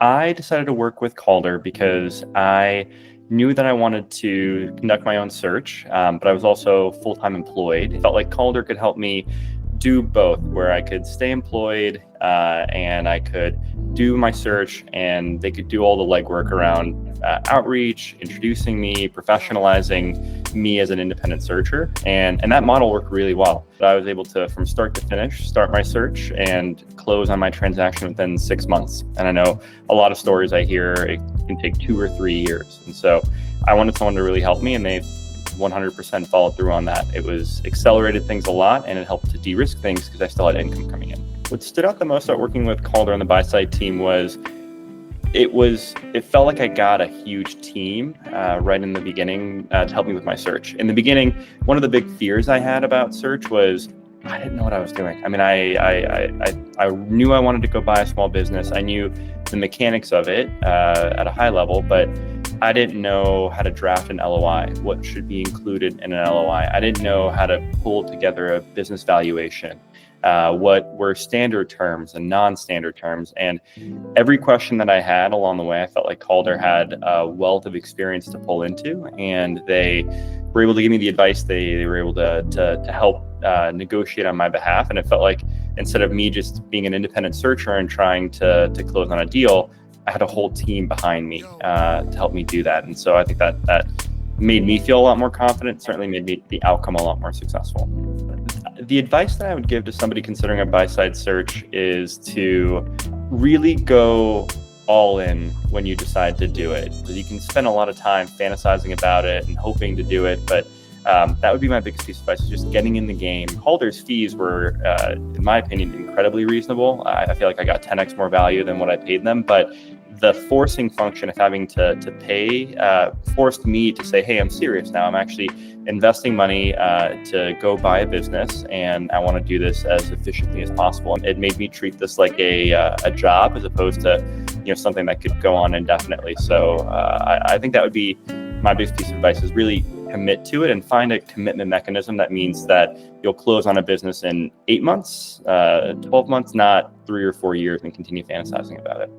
I decided to work with Calder because I knew that I wanted to conduct my own search, but I was also full-time employed. It felt like Calder could help me do both, where I could stay employed and I could do my search, and they could do all the legwork around outreach, introducing me, professionalizing me as an independent searcher. And that model worked really well. I was able to, from start to finish, start my search and close on my transaction within 6 months. And I know a lot of stories I hear, it can take 2 or 3 years. And so I wanted someone to really help me, and they 100% followed through on that. It was accelerated things a lot, and it helped to de-risk things because I still had income coming in. What stood out the most about working with Calder on the buy-side team was it felt like I got a huge team right in the beginning to help me with my search. In the beginning, one of the big fears I had about search was I didn't know what I was doing. I mean, I knew I wanted to go buy a small business. I knew the mechanics of it at a high level, but I didn't know how to draft an LOI, what should be included in an LOI. I didn't know how to pull together a business valuation, what were standard terms and non-standard terms. And every question that I had along the way, I felt like Calder had a wealth of experience to pull into, and they were able to give me the advice. They were able to help negotiate on my behalf. And it felt like instead of me just being an independent searcher and trying to close on a deal, I had a whole team behind me to help me do that. And so I think that made me feel a lot more confident, certainly made the outcome a lot more successful. The advice that I would give to somebody considering a buy-side search is to really go all in when you decide to do it. You can spend a lot of time fantasizing about it and hoping to do it, but that would be my biggest piece of advice, is just getting in the game. Calder's fees were, in my opinion, incredibly reasonable. I feel like I got 10x more value than what I paid them, but the forcing function of having to pay forced me to say, hey, I'm serious now. I'm actually investing money to go buy a business, and I want to do this as efficiently as possible. And it made me treat this like a job as opposed to something that could go on indefinitely. So I think that would be my biggest piece of advice, is really commit to it and find a commitment mechanism that means that you'll close on a business in 8 months, 12 months, not 3 or 4 years, and continue fantasizing about it.